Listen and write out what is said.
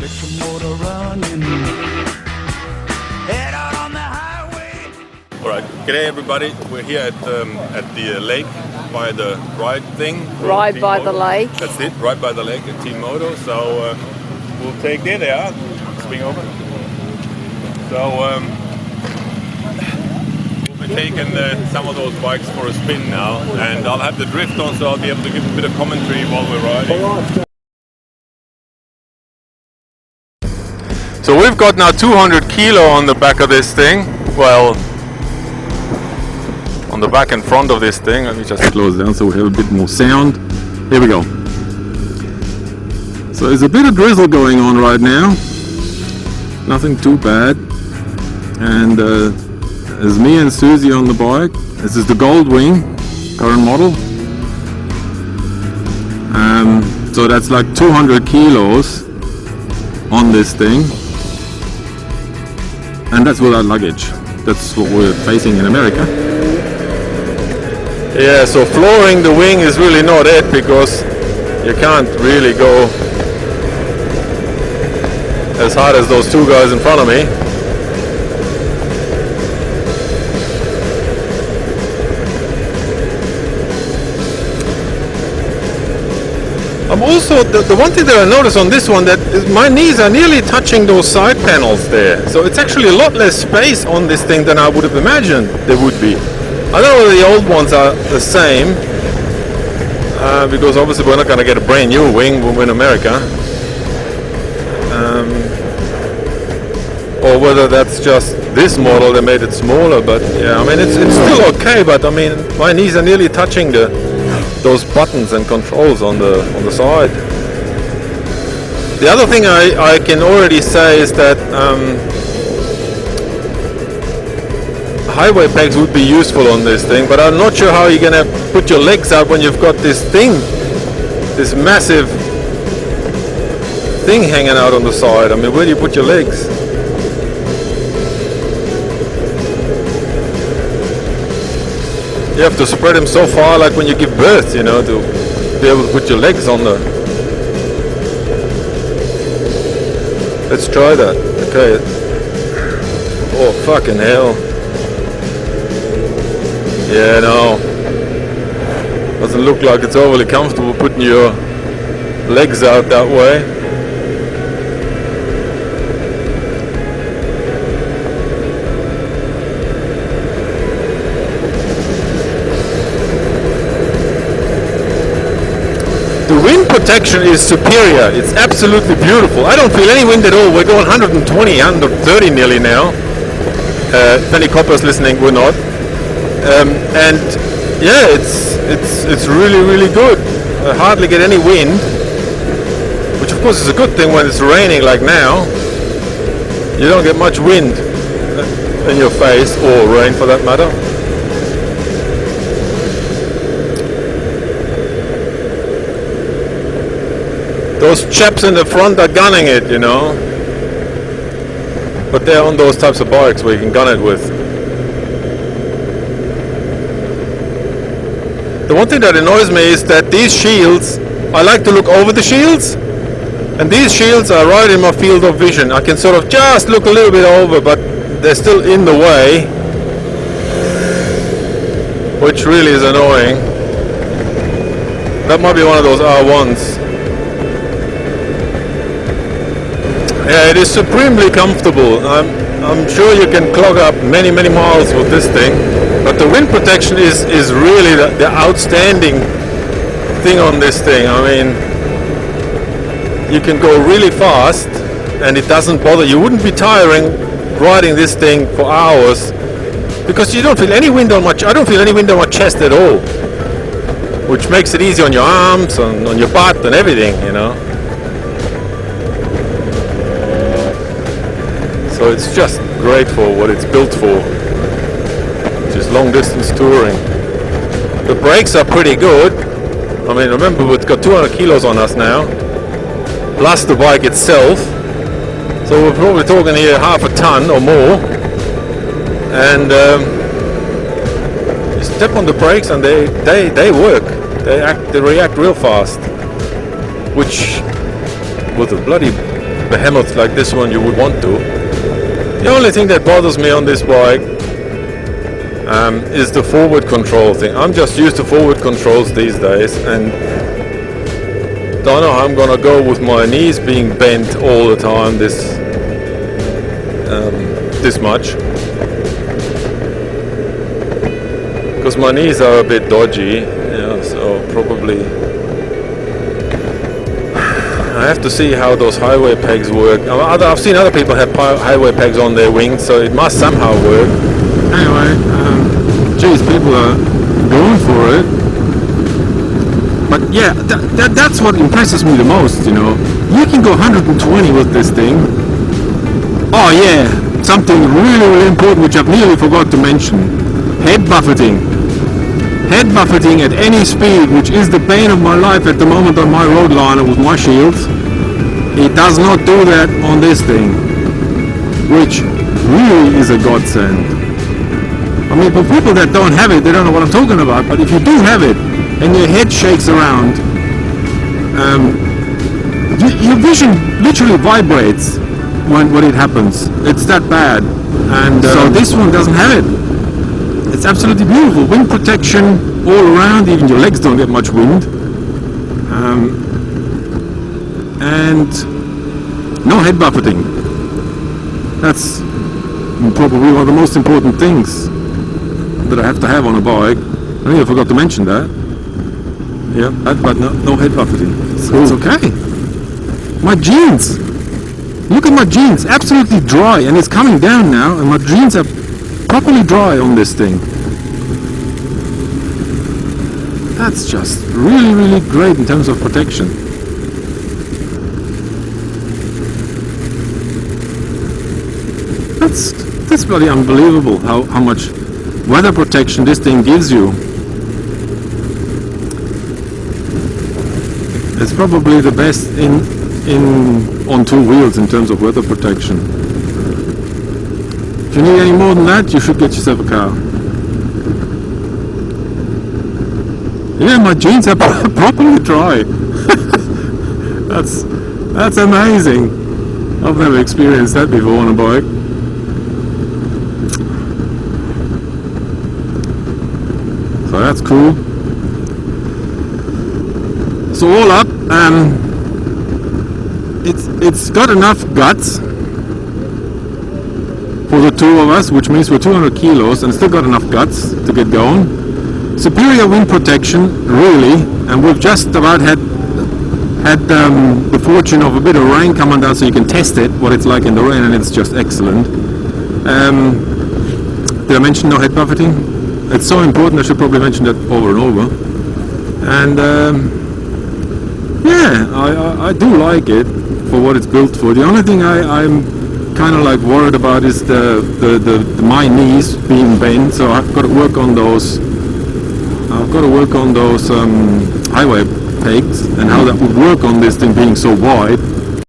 Get your motor running. Head out on the highway. All right, g'day everybody. We're here at the lake by the ride thing. Ride by the lake. That's it, right by the lake at Teammoto. So we'll take there. They are. Swing over. So we'll be taking some of those bikes for a spin now, and I'll have the drift on, so I'll be able to give a bit of commentary while we're riding. So we've got now 200 kilo on the back of this thing. Well, on the back and front of this thing. Let me just close down so we have a bit more sound. Here we go. So there's a bit of drizzle going on right now. Nothing too bad. And there's me and Susie on the bike. This is the Goldwing, current model. So that's like 200 kilos on this thing. And that's without luggage. That's what we're facing in America. Yeah, so flooring the wing is really not it, because you can't really go as hard as those two guys in front of me. I'm also, the one thing that I noticed on this one, that my knees are nearly touching those side panels there. So it's actually a lot less space on this thing than I would have imagined there would be. I don't know whether the old ones are the same, because obviously we're not going to get a brand new wing when we're in America. Or whether that's just this model that made it smaller, but yeah, I mean it's still okay, but I mean my knees are nearly touching those buttons and controls on the side. The other thing I can already say is that highway pegs would be useful on this thing, but I'm not sure how you're gonna put your legs out when you've got this thing, this massive thing hanging out on the side. I mean, where do you put your legs? You have to spread them so far, like when you give birth, you know, to be able to put your legs on the... Let's try that. Okay. Oh, fucking hell. Yeah, no. Doesn't look like it's overly comfortable putting your legs out that way. The wind protection is superior. It's absolutely beautiful. I don't feel any wind at all. We're going 120, 130 nearly now. If any coppers listening, we're not. And yeah, it's really, really good. I hardly get any wind, which of course is a good thing when it's raining like now. You don't get much wind in your face, or rain for that matter. Those chaps in the front are gunning it, you know. But they're on those types of bikes where you can gun it with. The one thing that annoys me is that these shields, I like to look over the shields, and these shields are right in my field of vision. I can sort of just look a little bit over, but they're still in the way, which really is annoying. That might be one of those R1s. Yeah, it is supremely comfortable. I'm sure you can clog up many, many miles with this thing, but the wind protection is really the outstanding thing on this thing. I mean, you can go really fast and it doesn't bother. You wouldn't be tiring riding this thing for hours, because you don't feel any wind on I don't feel any wind on my chest at all, which makes it easy on your arms, on your butt and everything, you know. So it's just great for what it's built for, which is long distance touring. The brakes are pretty good. I mean, remember, we've got 200 kilos on us now, plus the bike itself. So we're probably talking here half a ton or more. And you step on the brakes and they work. They react real fast. Which with a bloody behemoth like this one you would want to. The only thing that bothers me on this bike is the forward control thing. I'm just used to forward controls these days, and don't know how I'm gonna go with my knees being bent all the time this much, because my knees are a bit dodgy, so probably I have to see how those highway pegs work. I've seen other people have highway pegs on their wings, so it must somehow work. Anyway, geez, people are going for it. But yeah, that's what impresses me the most, You can go 120 with this thing. Oh yeah, something really, really important which I've nearly forgot to mention. Head buffeting. Head buffeting at any speed, which is the bane of my life at the moment on my road liner with my shields. It does not do that on this thing, which really is a godsend. I mean, for people that don't have it, they don't know what I'm talking about, but if you do have it, and your head shakes around, your vision literally vibrates when it happens. It's that bad. And so this one doesn't have it. It's absolutely beautiful. Wind protection all around, even your legs don't get much wind. And no head buffeting. That's probably one of the most important things that I have to have on a bike. I think I forgot to mention that. Yeah, but no head buffeting. So it's okay. My jeans. Look at my jeans, absolutely dry, and it's coming down now, and my jeans are properly dry on this thing. That's just really, really great in terms of protection. That's bloody unbelievable how much weather protection this thing gives you. It's probably the best on two wheels in terms of weather protection. If you need any more than that, you should get yourself a car. Yeah, my jeans are properly dry. That's amazing. I've never experienced that before on a bike. So that's cool. So all up, it's got enough guts for the two of us, which means we're 200 kilos, and still got enough guts to get going. Superior wind protection, really, and we've just about had the fortune of a bit of rain coming down, so you can test it, what it's like in the rain, and it's just excellent. Did I mention no head buffeting? It's so important, I should probably mention that over and over. And yeah, I do like it for what it's built for. The only thing I'm kind of like worried about is my knees being bent, so I've got to work on those. I've got to work on those highway pegs and how that would work on this thing being so wide.